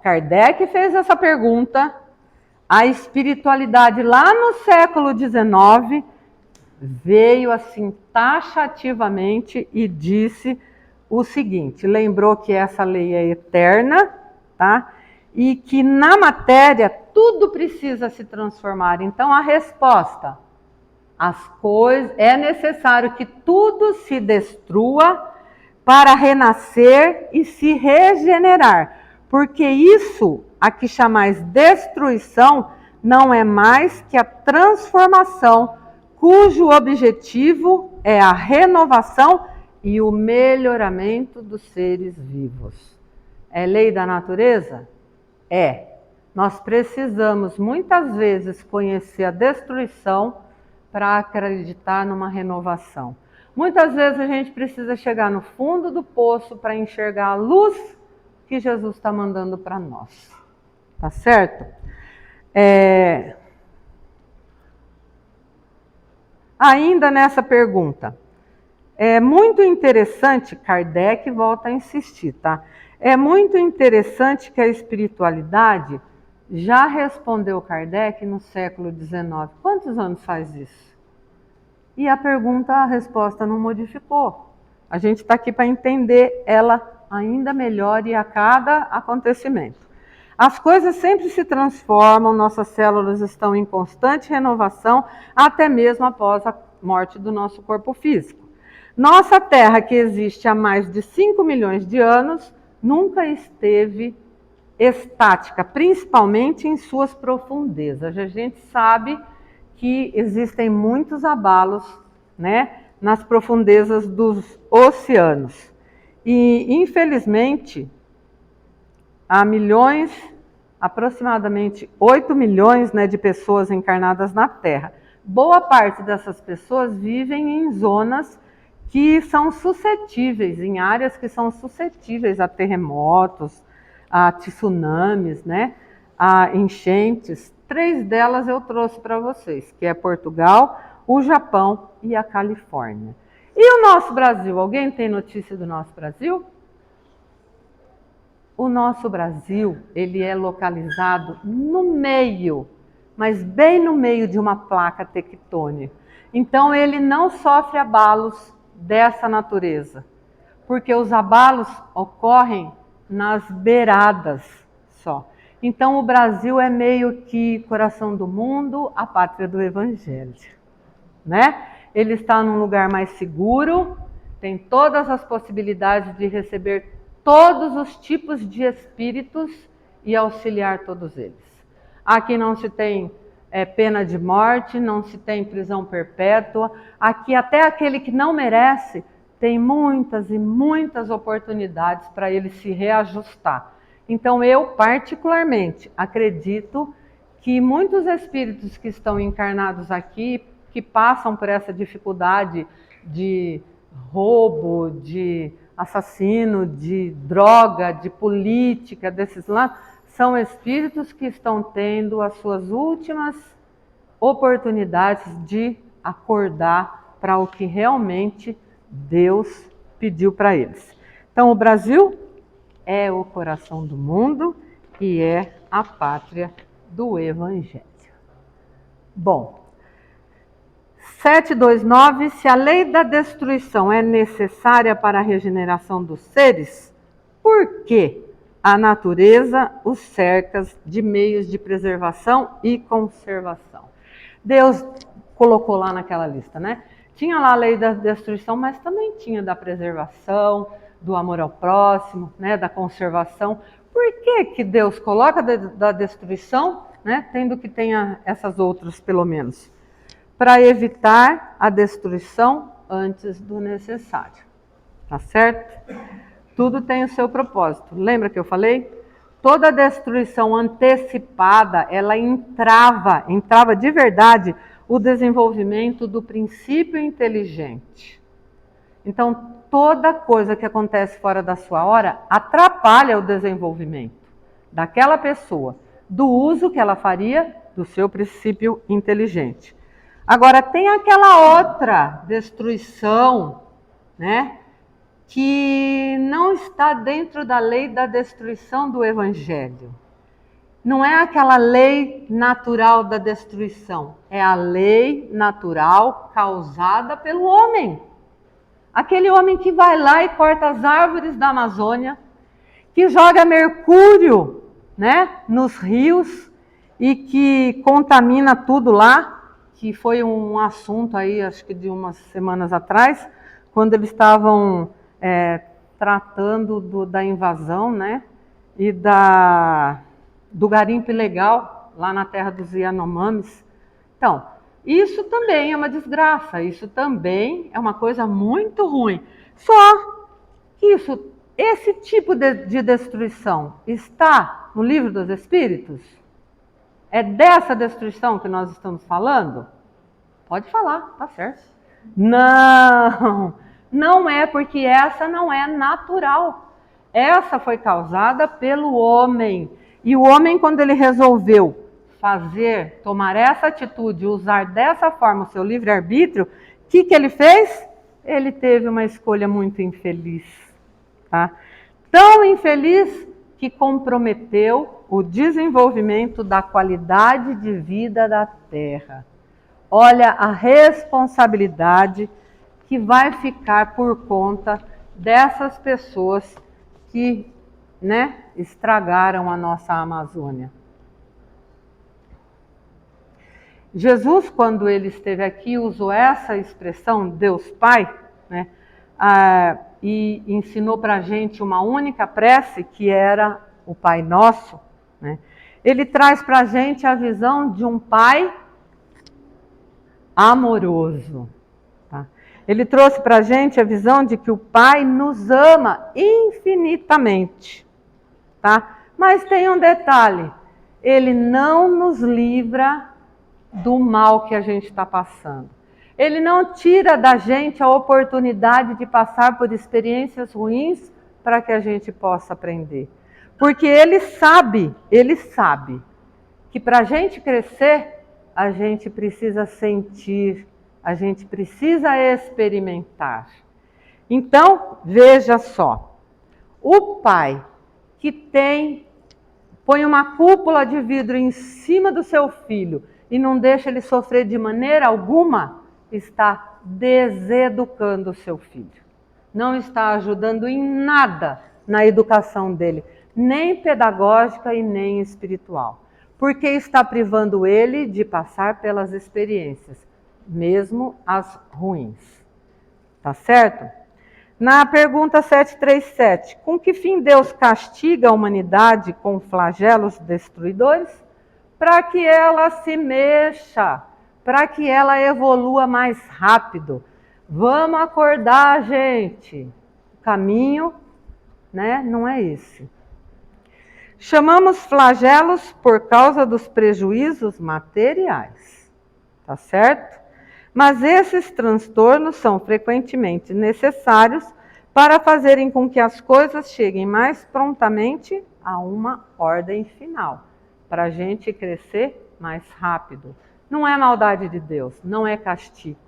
Kardec fez essa pergunta. A espiritualidade lá no século XIX veio assim taxativamente e disse o seguinte, lembrou que essa lei é eterna, tá? E que na matéria tudo precisa se transformar. Então a resposta, é necessário que tudo se destrua para renascer e se regenerar, porque isso a que chamais destruição não é mais que a transformação, cujo objetivo é a renovação e o melhoramento dos seres vivos. É lei da natureza? É. Nós precisamos muitas vezes conhecer a destruição para acreditar numa renovação. Muitas vezes a gente precisa chegar no fundo do poço para enxergar a luz que Jesus está mandando para nós. Tá certo? Ainda nessa pergunta, é muito interessante, Kardec volta a insistir, tá? É muito interessante que a espiritualidade já respondeu Kardec no século XIX. Quantos anos faz isso? E a resposta não modificou. A gente está aqui para entender ela ainda melhor e a cada acontecimento. As coisas sempre se transformam, nossas células estão em constante renovação, até mesmo após a morte do nosso corpo físico. Nossa Terra, que existe há mais de 5 milhões de anos, nunca esteve estática, principalmente em suas profundezas. A gente sabe que existem muitos abalos, né, nas profundezas dos oceanos. E, infelizmente, há milhões, aproximadamente 8 milhões, né, de pessoas encarnadas na Terra. Boa parte dessas pessoas vivem em zonas que são suscetíveis, em áreas que são suscetíveis a terremotos, a tsunamis, né, a enchentes. 3 delas eu trouxe para vocês, que é Portugal, o Japão e a Califórnia. E o nosso Brasil? Alguém tem notícia do nosso Brasil? O nosso Brasil, ele é localizado no meio, mas bem no meio de uma placa tectônica. Então ele não sofre abalos dessa natureza, porque os abalos ocorrem nas beiradas só. Então o Brasil é meio que coração do mundo, a pátria do Evangelho, né? Ele está num lugar mais seguro, tem todas as possibilidades de receber todos os tipos de espíritos e auxiliar todos eles. Aqui não se tem pena de morte, não se tem prisão perpétua. Aqui até aquele que não merece tem muitas e muitas oportunidades para ele se reajustar. Então eu particularmente acredito que muitos espíritos que estão encarnados aqui, que passam por essa dificuldade de roubo, de assassino, de droga, de política, desses lá, são espíritos que estão tendo as suas últimas oportunidades de acordar para o que realmente Deus pediu para eles. Então o Brasil é o coração do mundo e é a pátria do Evangelho. Bom, 729, se a lei da destruição é necessária para a regeneração dos seres, por que a natureza os cerca de meios de preservação e conservação? Deus colocou lá naquela lista, né? Tinha lá a lei da destruição, mas também tinha da preservação, do amor ao próximo, né? Da conservação. Por que Deus coloca da destruição, né? Tendo que tenha essas outras pelo menos? Para evitar a destruição antes do necessário, tá certo? Tudo tem o seu propósito. Lembra que eu falei? Toda destruição antecipada, ela entrava de verdade o desenvolvimento do princípio inteligente. Então, toda coisa que acontece fora da sua hora atrapalha o desenvolvimento daquela pessoa, do uso que ela faria do seu princípio inteligente. Agora, tem aquela outra destruição, né, que não está dentro da lei da destruição do Evangelho. Não é aquela lei natural da destruição, é a lei natural causada pelo homem. Aquele homem que vai lá e corta as árvores da Amazônia, que joga mercúrio, né, nos rios e que contamina tudo lá, que foi um assunto aí, acho que de umas semanas atrás, quando eles estavam tratando da invasão, né, e do garimpo ilegal lá na terra dos Yanomamis. Então, isso também é uma desgraça, isso também é uma coisa muito ruim. Só que esse tipo de destruição está no Livro dos Espíritos? É dessa destruição que nós estamos falando? Pode falar, tá certo. Não, não é, porque essa não é natural. Essa foi causada pelo homem. E o homem, quando ele resolveu tomar essa atitude, usar dessa forma o seu livre-arbítrio, o que ele fez? Ele teve uma escolha muito infeliz, tá? Tão infeliz que comprometeu o desenvolvimento da qualidade de vida da Terra. Olha a responsabilidade que vai ficar por conta dessas pessoas que, estragaram a nossa Amazônia. Jesus, quando ele esteve aqui, usou essa expressão, Deus Pai, e ensinou para a gente uma única prece, que era o Pai Nosso. Ele traz para a gente a visão de um Pai amoroso. Tá? Ele trouxe para a gente a visão de que o Pai nos ama infinitamente. Tá? Mas tem um detalhe, ele não nos livra do mal que a gente está passando. Ele não tira da gente a oportunidade de passar por experiências ruins para que a gente possa aprender. Porque ele sabe que para a gente crescer, a gente precisa sentir, a gente precisa experimentar. Então, veja só, o pai que põe uma cúpula de vidro em cima do seu filho e não deixa ele sofrer de maneira alguma, está deseducando o seu filho. Não está ajudando em nada na educação dele, nem pedagógica e nem espiritual. Porque está privando ele de passar pelas experiências, mesmo as ruins. Tá certo? Na pergunta 737, com que fim Deus castiga a humanidade com flagelos destruidores? Para que ela se mexa, para que ela evolua mais rápido. Vamos acordar, gente. O caminho, não é esse. Chamamos flagelos por causa dos prejuízos materiais, tá certo? Mas esses transtornos são frequentemente necessários para fazerem com que as coisas cheguem mais prontamente a uma ordem final, para a gente crescer mais rápido. Não é maldade de Deus, não é castigo,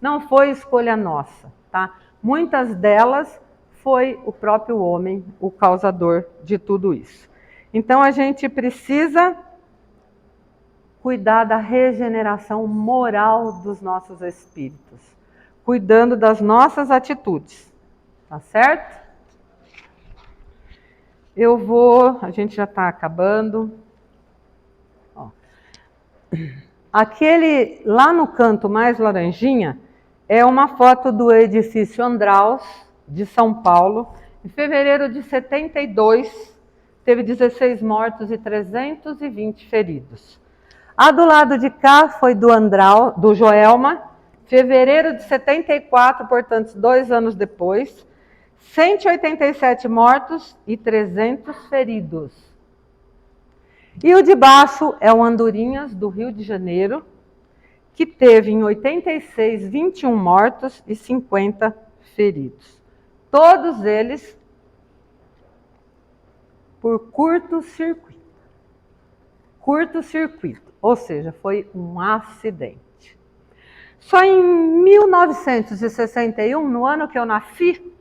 não foi escolha nossa, tá? Muitas delas foi o próprio homem o causador de tudo isso. Então a gente precisa cuidar da regeneração moral dos nossos espíritos, cuidando das nossas atitudes, tá certo? A gente já está acabando. Ó. Aquele lá no canto mais laranjinha é uma foto do edifício Andraus, de São Paulo, em fevereiro de 72, teve 16 mortos e 320 feridos. A do lado de cá foi do Joelma, fevereiro de 74, portanto, 2 anos depois, 187 mortos e 300 feridos. E o de baixo é o Andorinhas, do Rio de Janeiro, que teve em 86, 21 mortos e 50 feridos. Todos eles por curto-circuito. Curto-circuito, ou seja, foi um acidente. Só em 1961, no ano que eu nasci,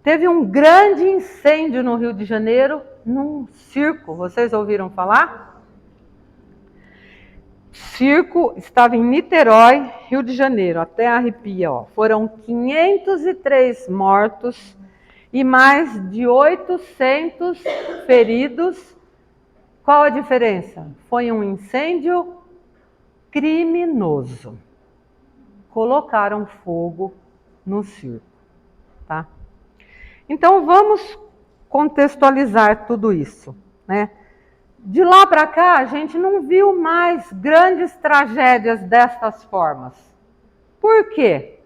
teve um grande incêndio no Rio de Janeiro, num circo. Vocês ouviram falar? Circo estava em Niterói, Rio de Janeiro, até arrepia, ó. Foram 503 mortos e mais de 800 feridos. Qual a diferença? Foi um incêndio criminoso. Colocaram fogo no circo, tá? Então vamos contextualizar tudo isso, né? De lá para cá, a gente não viu mais grandes tragédias destas formas. Por quê?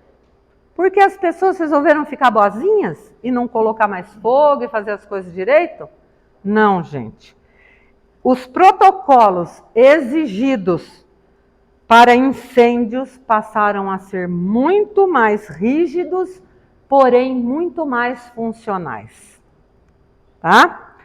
Porque as pessoas resolveram ficar boazinhas e não colocar mais fogo e fazer as coisas direito? Não, gente. os protocolos exigidos para incêndios passaram a ser muito mais rígidos, porém muito mais funcionais. Tá?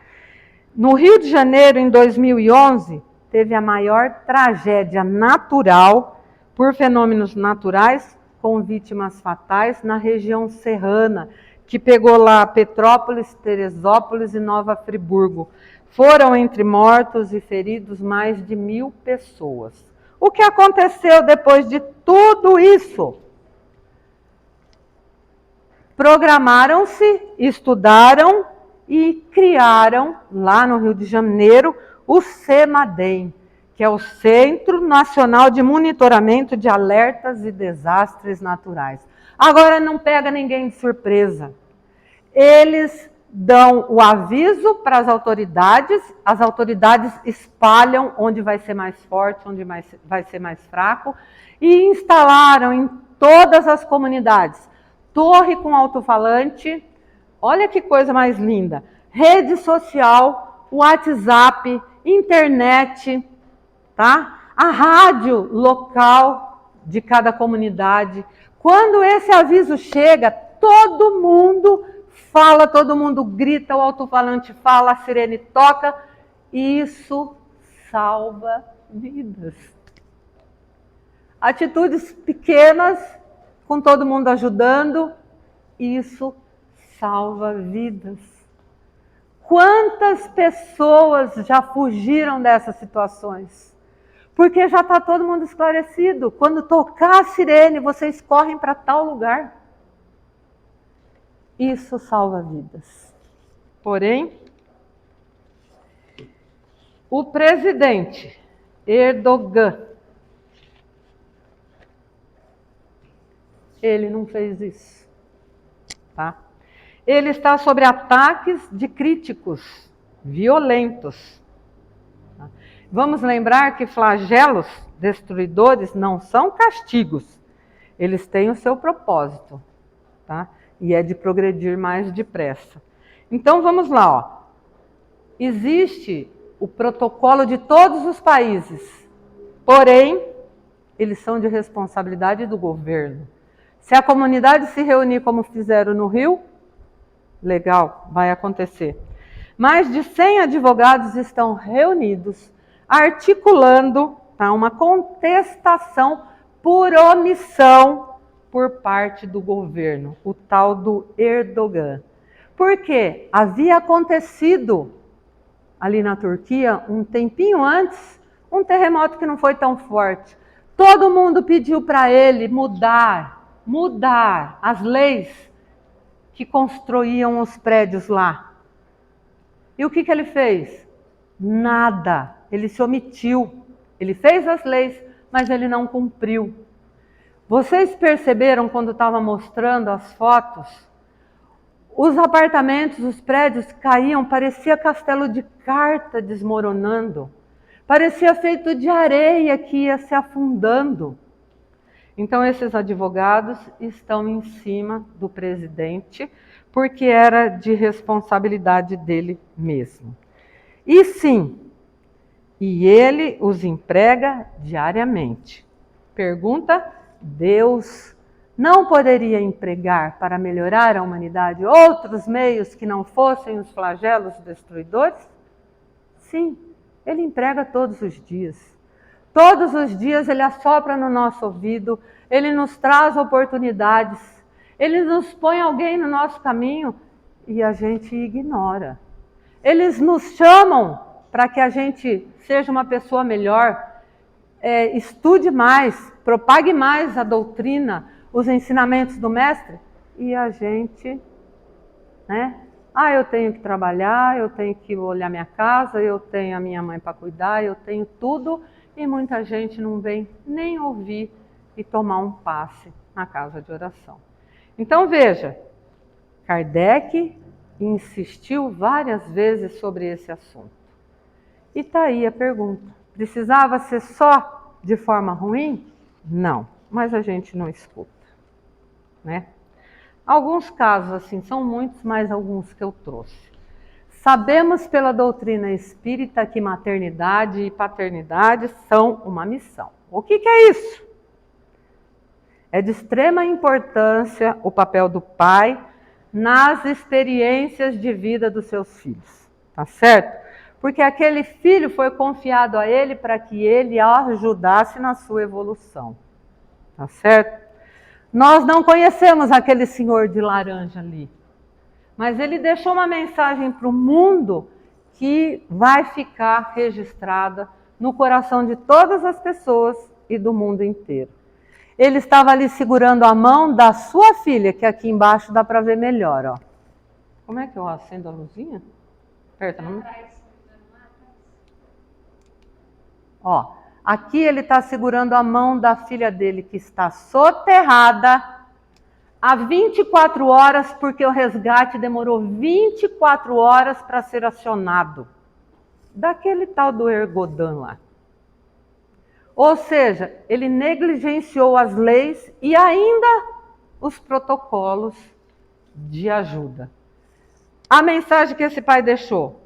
No Rio de Janeiro, em 2011, teve a maior tragédia natural por fenômenos naturais com vítimas fatais na região serrana, que pegou lá Petrópolis, Teresópolis e Nova Friburgo. Foram entre mortos e feridos mais de 1.000 pessoas. O que aconteceu depois de tudo isso? Programaram-se, estudaram e criaram, lá no Rio de Janeiro, o CEMADEM, que é o Centro Nacional de Monitoramento de Alertas e Desastres Naturais. Agora não pega ninguém de surpresa. Eles dão o aviso para as autoridades espalham onde vai ser mais forte, onde vai ser mais fraco, e instalaram em todas as comunidades torre com alto-falante, olha que coisa mais linda, rede social, WhatsApp, internet, tá? A rádio local de cada comunidade. Quando esse aviso chega, todo mundo fala, todo mundo grita, o alto-falante fala, a sirene toca, e isso salva vidas. Atitudes pequenas, com todo mundo ajudando, isso salva vidas. Quantas pessoas já fugiram dessas situações? Porque já está todo mundo esclarecido. Quando tocar a sirene, vocês correm para tal lugar. Isso salva vidas. Porém, o presidente Erdogan, ele não fez isso, tá? Ele está sob ataques de críticos violentos. Tá? Vamos lembrar que flagelos destruidores não são castigos. Eles têm o seu propósito, tá? E é de progredir mais depressa. Então vamos lá, ó. Existe o protocolo de todos os países, porém, eles são de responsabilidade do governo. Se a comunidade se reunir como fizeram no Rio, legal, vai acontecer. Mais de 100 advogados estão reunidos, articulando, tá, uma contestação por omissão por parte do governo, o tal do Erdogan. Porque havia acontecido ali na Turquia, um tempinho antes, um terremoto que não foi tão forte. Todo mundo pediu para ele mudar as leis que construíam os prédios lá. E o que ele fez? Nada. Ele se omitiu. Ele fez as leis, mas ele não cumpriu. Vocês perceberam quando estava mostrando as fotos? Os apartamentos, os prédios caíam, parecia castelo de carta desmoronando. Parecia feito de areia que ia se afundando. Então esses advogados estão em cima do presidente, porque era de responsabilidade dele mesmo. E sim, e ele os emprega diariamente. Pergunta: Deus não poderia empregar para melhorar a humanidade outros meios que não fossem os flagelos destruidores? Sim, ele emprega todos os dias. Todos os dias ele assopra no nosso ouvido, ele nos traz oportunidades, ele nos põe alguém no nosso caminho e a gente ignora. Eles nos chamam para que a gente seja uma pessoa melhor, estude mais, propague mais a doutrina, os ensinamentos do mestre, e a gente, né? Eu tenho que trabalhar, eu tenho que olhar minha casa, eu tenho a minha mãe para cuidar, eu tenho tudo, e muita gente não vem nem ouvir e tomar um passe na casa de oração. Então veja, Kardec insistiu várias vezes sobre esse assunto. E está aí a pergunta: precisava ser só de forma ruim? Não, mas a gente não escuta, né? Alguns casos assim, são muitos, mas alguns que eu trouxe. Sabemos pela doutrina espírita que maternidade e paternidade são uma missão. O que é isso? É de extrema importância o papel do pai nas experiências de vida dos seus filhos, tá certo? Porque aquele filho foi confiado a ele para que ele ajudasse na sua evolução, tá certo? Nós não conhecemos aquele senhor de laranja ali, mas ele deixou uma mensagem para o mundo que vai ficar registrada no coração de todas as pessoas e do mundo inteiro. Ele estava ali segurando a mão da sua filha, que aqui embaixo dá para ver melhor, ó. Como é que eu acendo a luzinha? Aperta, não? Ó, aqui ele está segurando a mão da filha dele, que está soterrada há 24 horas, porque o resgate demorou 24 horas para ser acionado. Daquele tal do Ergodan lá. Ou seja, ele negligenciou as leis e ainda os protocolos de ajuda. A mensagem que esse pai deixou,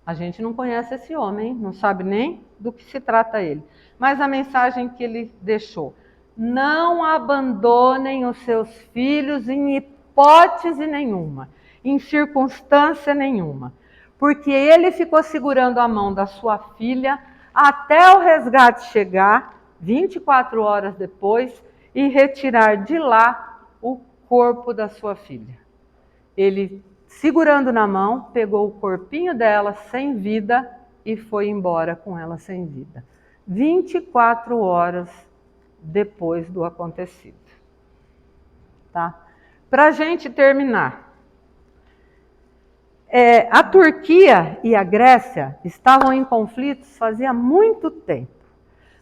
a gente não conhece esse homem, não sabe nem do que se trata ele. Mas a mensagem que ele deixou, não abandonem os seus filhos em hipótese nenhuma, em circunstância nenhuma. Porque ele ficou segurando a mão da sua filha até o resgate chegar, 24 horas depois, e retirar de lá o corpo da sua filha. Ele, segurando na mão, pegou o corpinho dela sem vida e foi embora com ela sem vida. 24 horas depois do acontecido. Tá? Para a gente terminar. A Turquia e a Grécia estavam em conflitos fazia muito tempo.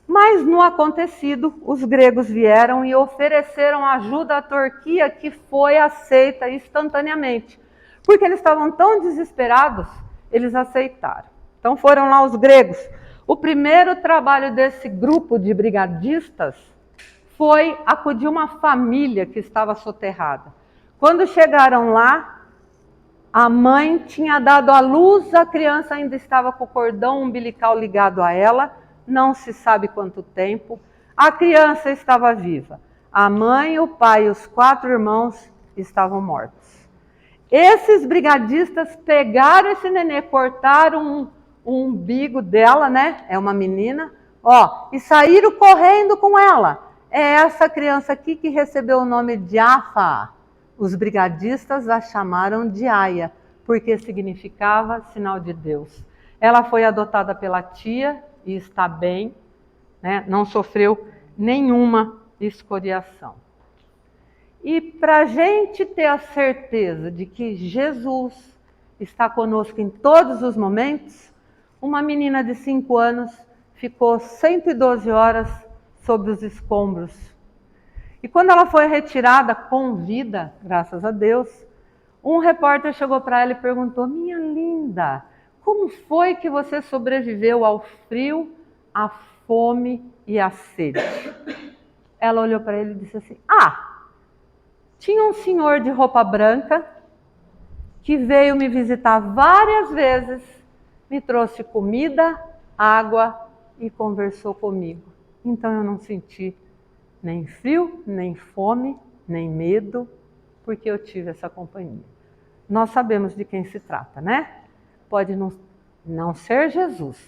Mas no acontecido, os gregos vieram e ofereceram ajuda à Turquia, que foi aceita instantaneamente. Porque eles estavam tão desesperados, eles aceitaram. Então foram lá os gregos. O primeiro trabalho desse grupo de brigadistas foi acudir uma família que estava soterrada. Quando chegaram lá, a mãe tinha dado à luz, a criança ainda estava com o cordão umbilical ligado a ela, não se sabe quanto tempo. A criança estava viva. A mãe, o pai e os 4 irmãos estavam mortos. Esses brigadistas pegaram esse nenê, cortaram o umbigo dela, né? É uma menina, ó, e saíram correndo com ela. É essa criança aqui que recebeu o nome de Afa. Os brigadistas a chamaram de Aia, porque significava sinal de Deus. Ela foi adotada pela tia e está bem, né? Não sofreu nenhuma escoriação. E para a gente ter a certeza de que Jesus está conosco em todos os momentos, uma menina de 5 anos ficou 112 horas sob os escombros. E quando ela foi retirada com vida, graças a Deus, um repórter chegou para ela e perguntou: minha linda, como foi que você sobreviveu ao frio, à fome e à sede? Ela olhou para ele e disse assim: tinha um senhor de roupa branca que veio me visitar várias vezes, me trouxe comida, água e conversou comigo. Então eu não senti nem frio, nem fome, nem medo, porque eu tive essa companhia. Nós sabemos de quem se trata, né? Pode não ser Jesus,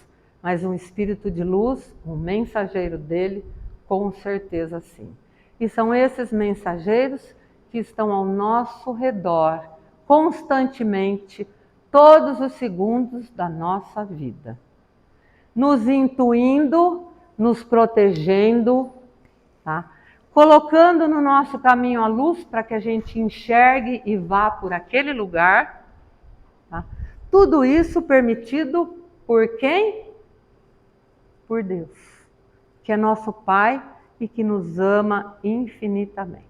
mas um espírito de luz, um mensageiro dele, com certeza sim. E são esses mensageiros que estão ao nosso redor, constantemente, todos os segundos da nossa vida. Nos intuindo, nos protegendo, tá? Colocando no nosso caminho a luz para que a gente enxergue e vá por aquele lugar. Tá? Tudo isso permitido por quem? Por Deus, que é nosso Pai e que nos ama infinitamente.